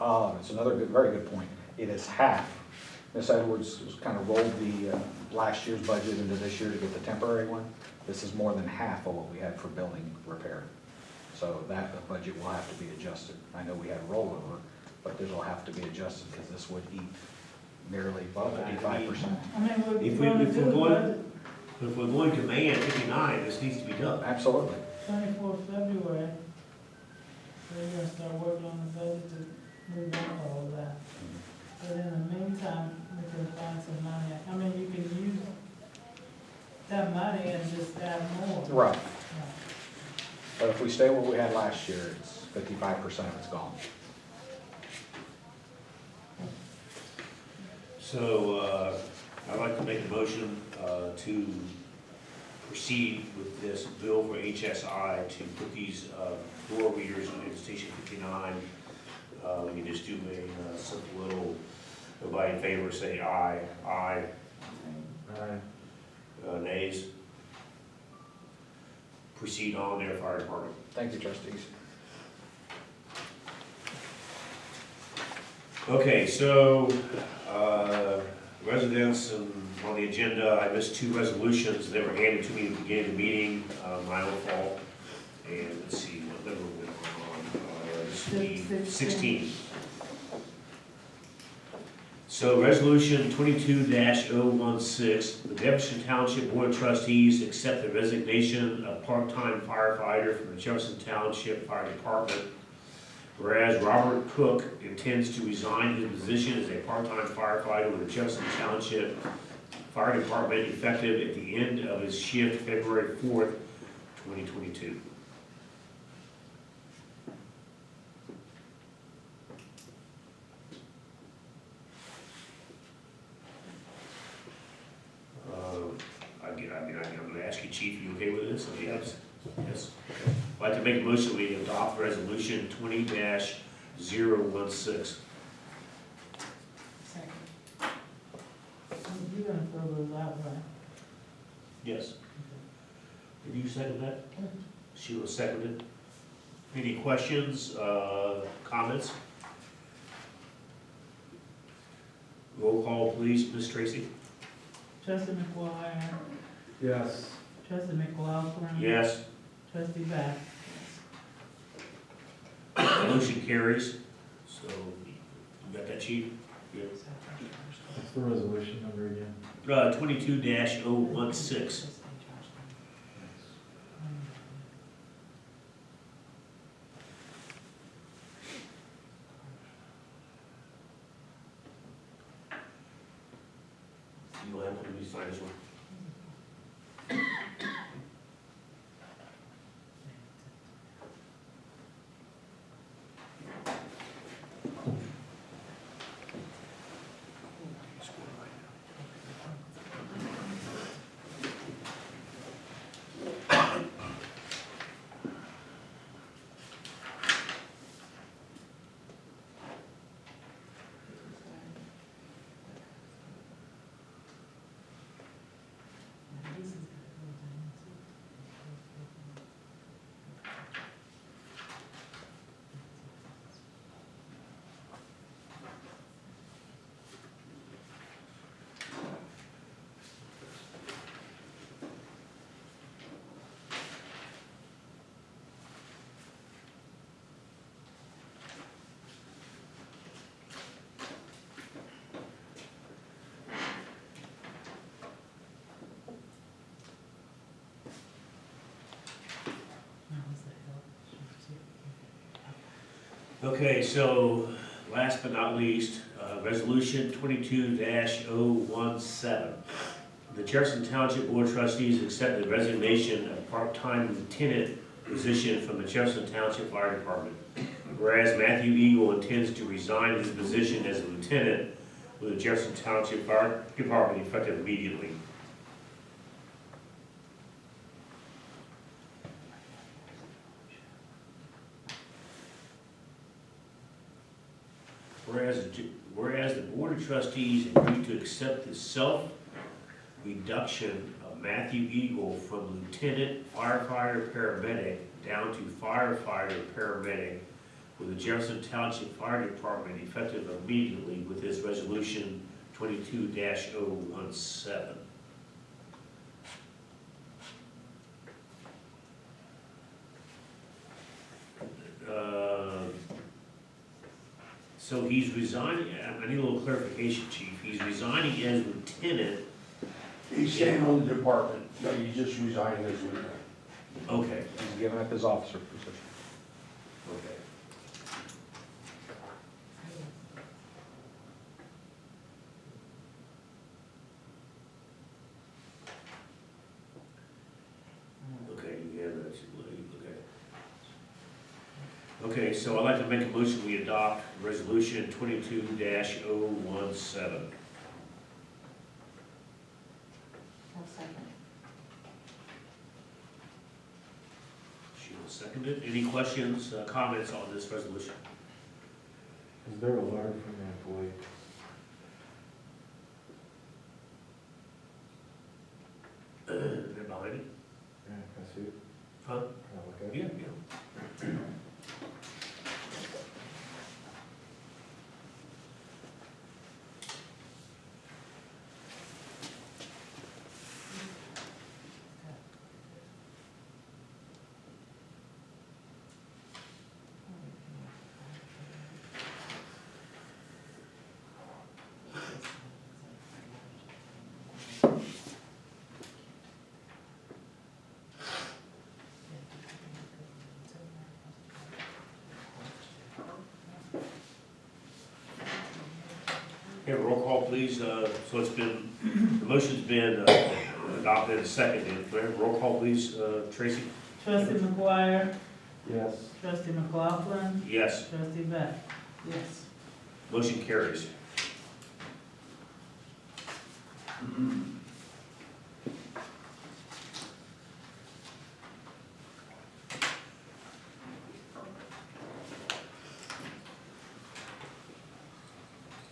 It's another good, very good point. It is half. Ms. Edwards was kind of rolled the last year's budget into this year to get the temporary one. This is more than half of what we had for building repair. So that budget will have to be adjusted. I know we had rollover, but this will have to be adjusted because this would eat nearly above 85%. I mean, If we're going to May at 59, this needs to be done. Absolutely. 24th February, we're gonna start working on the budget to move on all of that. But in the meantime, we can find some money. I mean, you can use that money and just add more. Right. Yeah. But if we stay where we had last year, it's 55% of it's gone. So, I'd like to make a motion, to proceed with this bill for HSI to put these, door readers in Station 59. We can just do a simple little, everybody in favor say aye. Aye. Nays. Proceed on their fire department. Thank you, trustees. Okay, so, residents and on the agenda, I missed 2 resolutions that were handed to me at the beginning of the meeting, my own fault. And let's see, what number we're on, this would be 16. So resolution 22-016, the Jefferson Township Board of Trustees accept the resignation of part-time firefighter from the Jefferson Township Fire Department. Whereas Robert Cook intends to resign his position as a part-time firefighter with the Jefferson Township Fire Department effective at the end of his shift February 4th, 2022. I'm gonna ask you, Chief, you okay with this? Yes. Yes. Okay. I'd like to make a motion, we adopt resolution 20-016. Second. You're gonna throw those out, right? Yes. Did you second that? Sheila seconded. Any questions, comments? Roll call, please, Ms. Tracy. Trustee McGuire, Yes. trustee McLaughlin. Yes. Trustee Bass. Motion carries. So, you got that, Chief? Good. What's the resolution number again? 22-016. You will have to sign this one. Okay, so last but not least, resolution 22-017. The Jefferson Township Board of Trustees accept the resignation of part-time lieutenant position from the Jefferson Township Fire Department. Whereas Matthew Eagle intends to resign his position as a lieutenant with the Jefferson Township Fire Department effective immediately. Whereas the Board of Trustees agreed to accept the self-reduction of Matthew Eagle from lieutenant firefighter paramedic down to firefighter paramedic with the Jefferson Township Fire Department effective immediately with this resolution 22-017. So he's resigning, I need a little clarification, chief. He's resigning as lieutenant. He's staying on the department, no, he's just resigning as lieutenant. Okay, He's giving up his officer position. okay. Okay, you have that, okay. Okay, so I'd like to make a motion, we adopt resolution 22-017. I'll second. Sheila seconded. Any questions, comments on this resolution? Is there a letter from the employee? They're behind it? Yeah, can I see it? Huh? Can I look at it? Yeah, yeah. Okay, roll call, please. So it's been, the motion's been adopted and seconded. Do I have roll call, please, Tracy? Trustee McGuire, Yes. trustee McLaughlin, Yes, trustee Beck. Yes. motion carries.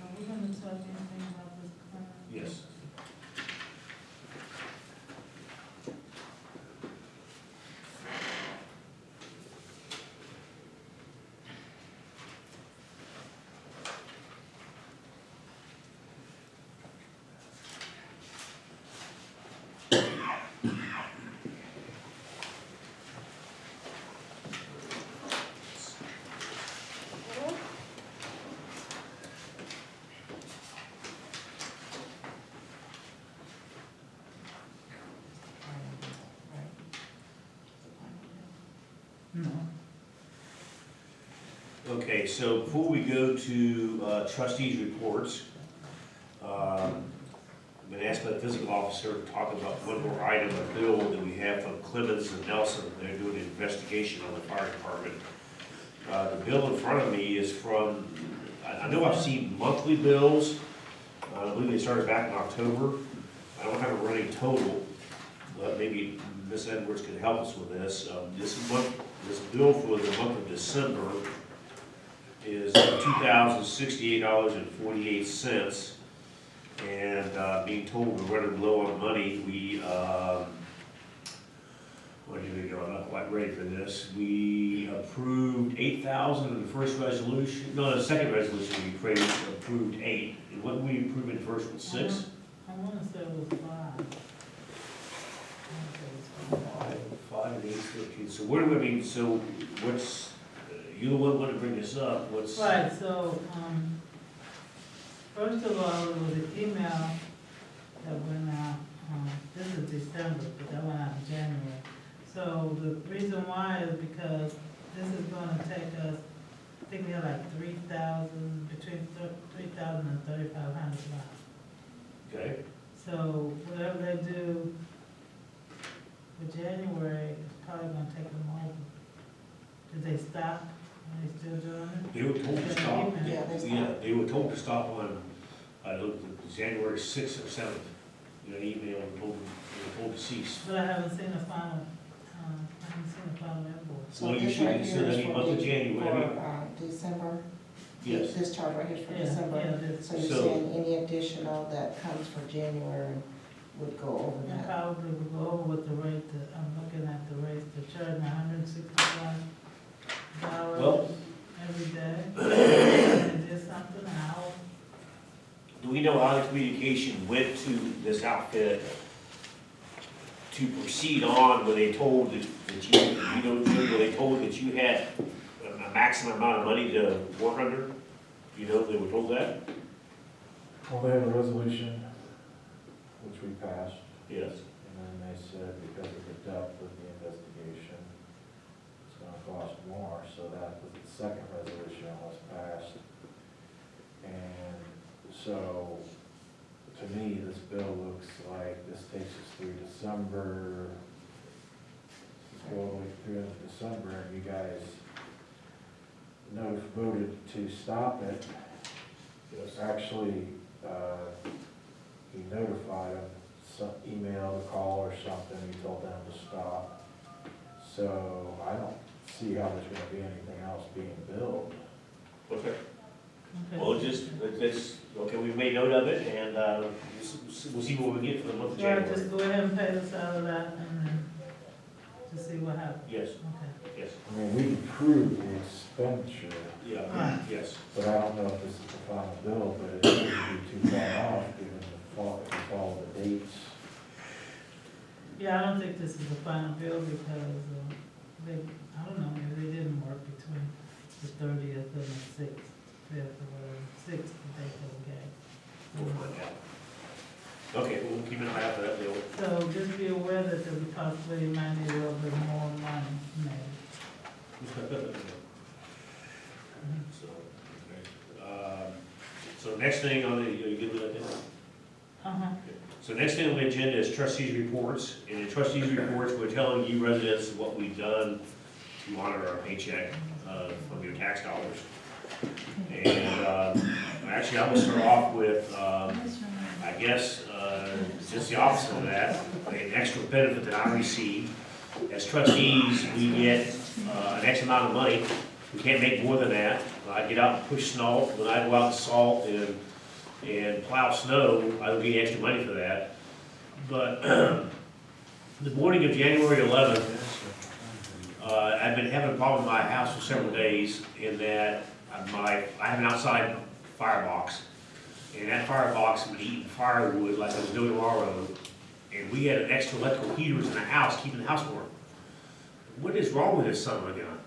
Are we gonna talk anything about this? Yes. No. Okay, so before we go to trustees' reports, I've been asked by the physical officer to talk about one more item, a bill that we have from Clemens and Nelson. They're doing an investigation on the fire department. The bill in front of me is from, I know I've seen monthly bills. I believe they started back in October. I don't have a running total, but maybe Ms. Edwards can help us with this. This bill for the month of December is $2,068.48. And being told we're running low on money, what do we go? I'm not quite ready for this. We approved 8,000 in the first resolution. No, the second resolution we approved 8. And what did we approve in the first one? 6? I wanna say it was 5. I wanna say it was 5. 5 and 8, 13. So what do we mean? So what's you the one want to bring this up? What's Right, so, first of all, it was an email that went out, this is December, but that went out in January. So the reason why is because this is gonna take us, I think we have like 3,000, between 3,000 and 3,500 miles. okay? So whatever they do for January, it's probably gonna take them over. Did they stop? Are they still doing it? They were told to stop. Yeah, they Yeah, stopped. they were told to stop on, I looked at January 6th or 7th. You got an email and told them, they were told to cease. But I haven't seen a final, invoice. So Well, you this should right consider here is any for month of the- January. For, December? Yes. This charge right here is for Yeah, December? yeah, this- So you're So- saying any additional that comes for January would go over And that? probably will go over with the rate that, I'm looking at the rates, they're charging $165 Well- every day, and just something out. Do we know how the communication went to this outfit to proceed on when they told that you know, when they told that you had a maximum amount of money to work under? You know, they were told that? Well, they have a resolution, which we passed, Yes. and then they said because of the depth of the investigation, it's gonna cost more, so that was the second resolution was passed. And so, to me, this bill looks like this takes us through December. Let's go all the way through into December, and you guys voted to stop it. Yes. Actually, he notified them, some email, a call or something, he told them to stop. So I don't see how there's gonna be anything else being billed. Okay. Okay. Well, okay, we've made note of it, and, we'll see what we get for the month of Right, January. just go ahead and pay us out of that, and then just see what happens. Yes, Okay. yes, I mean, we approved the expenditure, yeah, yes. but I don't know if this is the final bill, but it shouldn't be too far off, given if we follow the dates. Yeah, I don't think this is the final bill because, they, I don't know, maybe they didn't work between the 30th and the 6th, 5th, or whatever, 6th, the date they gave. Okay, we'll keep an eye out for that deal. So just be aware that there possibly might need a little bit more money maybe. So, okay. So next thing on the, are you good with that? Dan? Uh-huh. So next thing on the agenda is trustees' reports. And in trustees' reports, we're telling you residents what we've done to honor our paycheck from your tax dollars. And actually, I'm gonna start off with, I guess, just the opposite of that, an extra benefit that I receive. As trustees, we get an X amount of money. We can't make more than that. When I get out and push snow, when I go out and salt and plow snow, I don't get extra money for that. But the morning of January 11th, I've been having a problem in my house for several days in that I have an outside firebox. And that firebox would eat firewood like there was no tomorrow. And we had extra electrical heaters in the house, keeping the house warm. What is wrong with this son of a gun?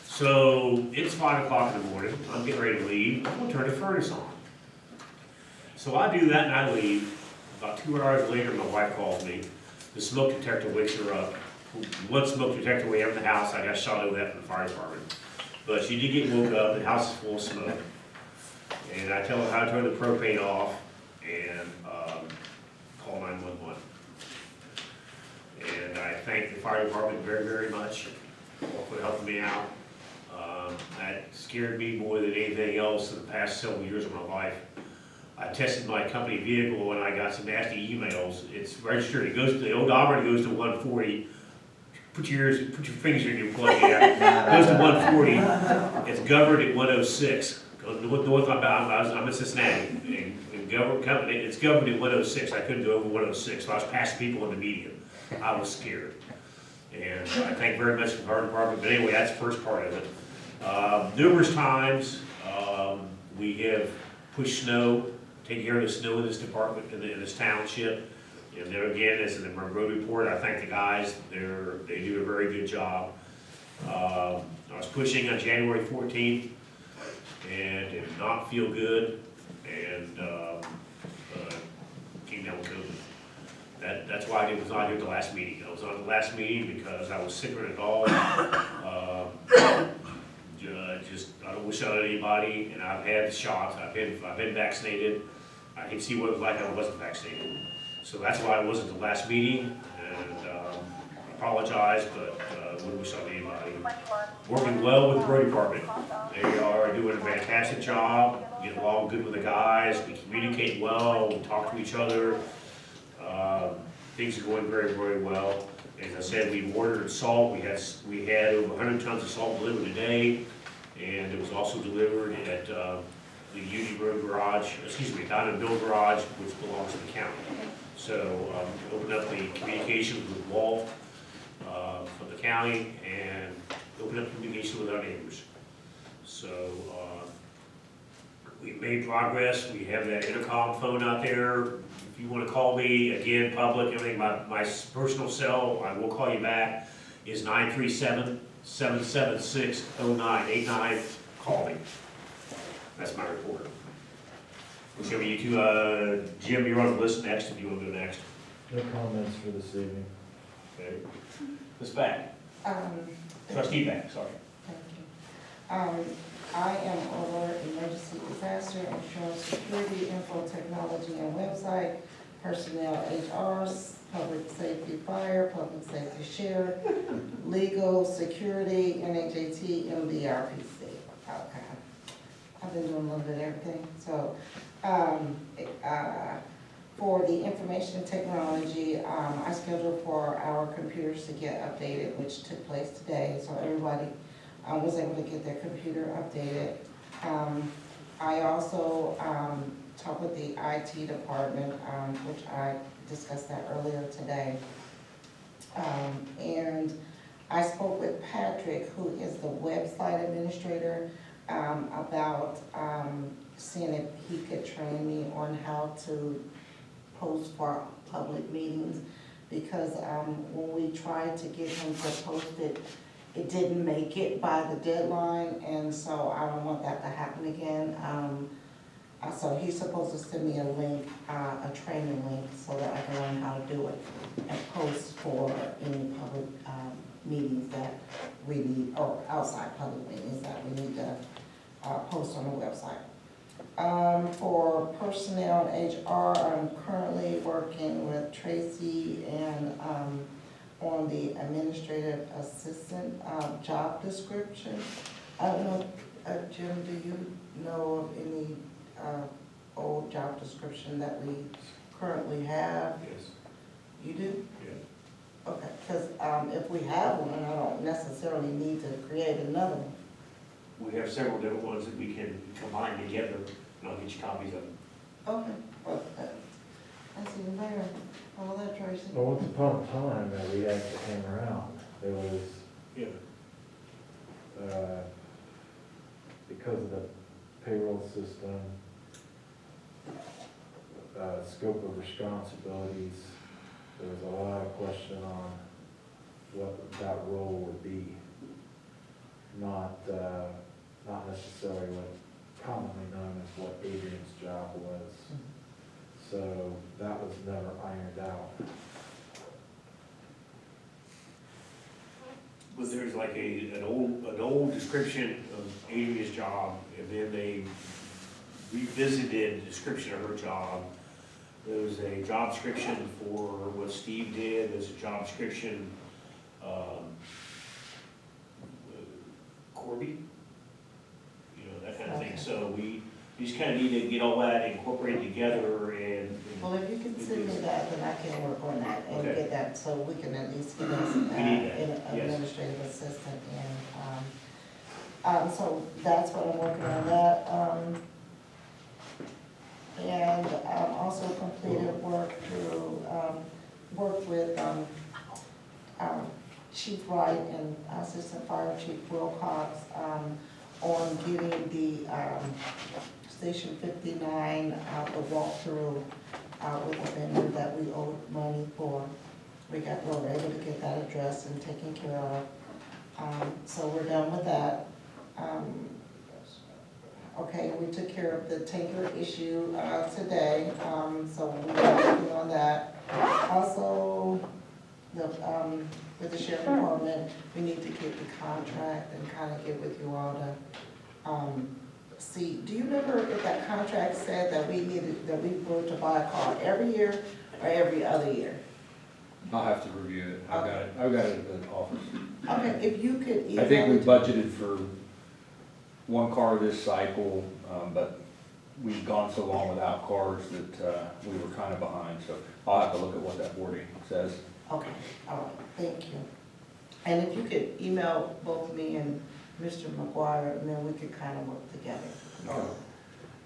So it's 5 o'clock in the morning, I'm getting ready to leave, I'm gonna turn the furnace on. So I do that and I leave. About 2 hours later, my wife calls me. The smoke detector wakes her up. One smoke detector we have in the house, I got shot over that from the fire department. But she did get woke up, the house is full of smoke. And I tell her how to turn the propane off and call 911. And I thank the fire department very, very much for helping me out. That scared me more than anything else in the past several years of my life. I tested my company vehicle and I got some nasty emails. It's registered, it goes to the odometer, goes to 140. Put your fingers in your plug here. It goes to 140. It's governed at 106. I'm in Cincinnati. And company, it's governed at 106. I couldn't go over 106, so I was passing people in the median. I was scared. And I thank very much the fire department. But anyway, that's the first part of it. Numerous times, we have pushed snow, taken care of the snow in this department, in this township. And there again, as in the road report, I thank the guys, they do a very good job. I was pushing on January 14th, and it did not feel good, and came down with COVID. That's why I was not here at the last meeting. I was on the last meeting because I was sicker than a dog. I don't wish it on anybody, and I've had the shots, I've been vaccinated. I can see what it was like I wasn't vaccinated. So that's why I wasn't at the last meeting, and I apologize, but wouldn't wish on anybody. Working well with the road department. They are doing a fantastic job, get along good with the guys, we communicate well, we talk to each other. Things are going very, very well. As I said, we ordered salt, we had over 100 tons of salt delivered today, and it was also delivered at the Union Road Garage, Diamond Bill Garage, which belongs to the county. So open up the communications with Walt from the county and open up communication with our neighbors. So, we made progress, we have that intercom phone out there. If you wanna call me, again, public, everything, my personal cell, I will call you back, is 937-776-0989, call me. That's my report. So you two, Jim, you're on the list next, if you wanna go next. No comments for this evening. Okay. Ms. Back, Um, trustee Back, sorry. Thank you. I am over emergency disaster insurance, security, info technology and website, personnel, HR, public safety, fire, public safety, sheriff, legal, security, NHAT, MDRPC. Okay. I've been doing a little bit of everything, so, for the information technology, I scheduled for our computers to get updated, which took place today, so everybody was able to get their computer updated. I also talked with the IT department, which I discussed that earlier today. And I spoke with Patrick, who is the website administrator, about seeing if he could train me on how to post for public meetings, because when we tried to get him to post it, it didn't make it by the deadline, and so I don't want that to happen again. So he's supposed to send me a link, a training link, so that I can learn how to do it and post for any public meetings that we need, or outside public meetings that we need to post on the website. For personnel and HR, I'm currently working with Tracy and on the administrative assistant job description. I don't know, Jim, do you know of any old job description that we currently have? Yes. You do? Yeah. Okay, because if we have one, I don't necessarily need to create another one. We have several different ones that we can combine together, and I'll get you copies of them. Okay, well, that's even better. All that, Tracy. Well, once upon a time that we actually came around, there was, Yeah. because of the payroll system, scope of responsibilities, there was a lot of question on what that role would be. Not necessarily what commonly known as what Adrian's job was. So that was never ironed out. But there's like an old description of Amy's job, and then they revisited the description of her job. There was a job description for what Steve did, there's a job description, Corby, you know, that kind of thing. Okay. So we just kind of need to get all that incorporated together and. Well, if you can send me that, then I can work on that and Okay. get that, so we can at least get us We need that, an yes. administrative assistant. And so that's what I'm working on that. And also completed work through, worked with Chief Wright and Assistant Fire Chief Wilcox on getting the Station 59, the walkthrough with a vendor that we owed money for. We were able to get that addressed and taken care of. So we're done with that. Okay, we took care of the tanker issue today, so we're working on that. Also, with the sheriff department, we need to get the contract and kind of get with you all to see. Do you remember if that contract said that we were to buy a car every year or every other year? I'll have to review it. I've got it at the office. Okay, if you could email I think we it to- budgeted for one car this cycle, but we've gone so long without cars that we were kind of behind, so I'll have to look at what that wording says. Okay, all right, thank you. And if you could email both me and Mr. McGuire, and then we could kind of work together.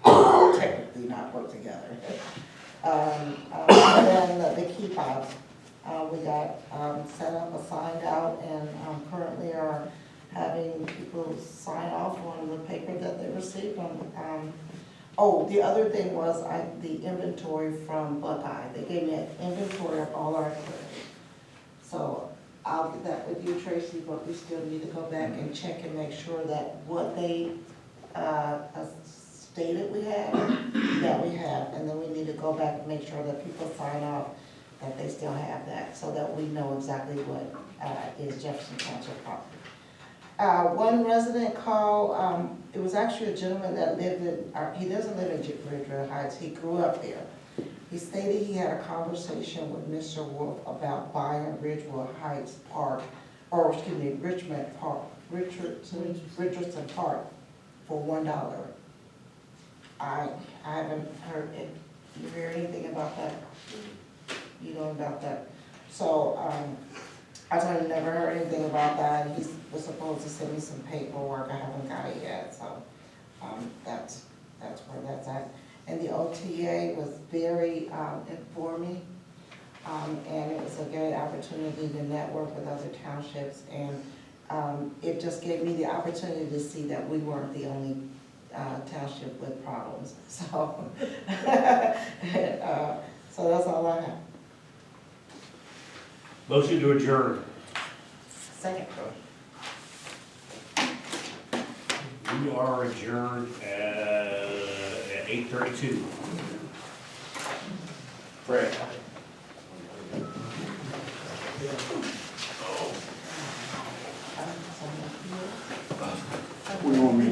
Or technically not work together. And then the key fobs, we got set up, assigned out, and currently are having people sign off on the paper that they received on. Oh, the other thing was the inventory from Buckeye. They gave me an inventory of all our equipment. So I'll get that with you, Tracy, but we still need to go back and check and make sure that what they stated we have, that we have. And then we need to go back and make sure that people sign off that they still have that, so that we know exactly what is Jefferson Township property. One resident called, it was actually a gentleman that lived in, he doesn't live in Ridgeville Heights, he grew up there. He stated he had a conversation with Mr. Wolf about buying Ridgeville Heights Park, or excuse me, Richardson Park for $1. I haven't heard it. You hear anything about that? You know about that? So, I told him never heard anything about that, and he was supposed to send me some paperwork, I haven't got it yet, so, that's where that's at. And the OTA was very, informing, and it was a great opportunity to network with other townships, and, it just gave me the opportunity to see that we weren't the only, township with problems, so, so that's all I have. Motion to adjourn. Second. We are adjourned at 8:32. Fred. We want me.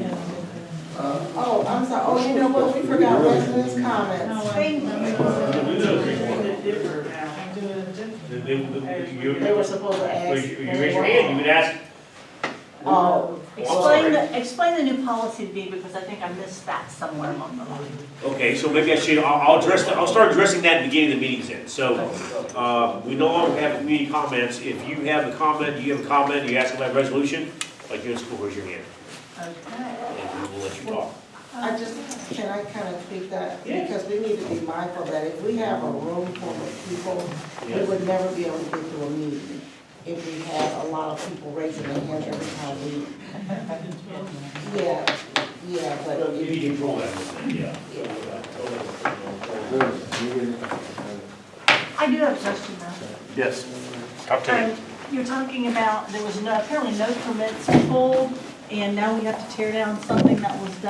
Oh, I'm sorry, oh, you know what, we forgot residents' comments. No, I'm doing it different now. I'm doing it different. They were supposed to ask. You raise your hand, you would ask. Oh, Explain the new policy to me, because I think I missed that somewhere along the line. Okay, so maybe I should, I'll start addressing that at the beginning of the meetings then. So, we no longer have community comments. If you have a comment, you ask about resolution, like you're in school, raise your hand. Okay. And we will let you talk. can I kind of tweak that? Yeah. Because we need to be mindful that if we have a room full of people, we Yes. would never be able to get to a meeting if we had a lot of people raising their hands every time we, yeah, but. So you can control that, yeah. I do have a question though. Yes. Talk to me. You're talking about, there was apparently no permits pulled, and now we have to tear down something that was done.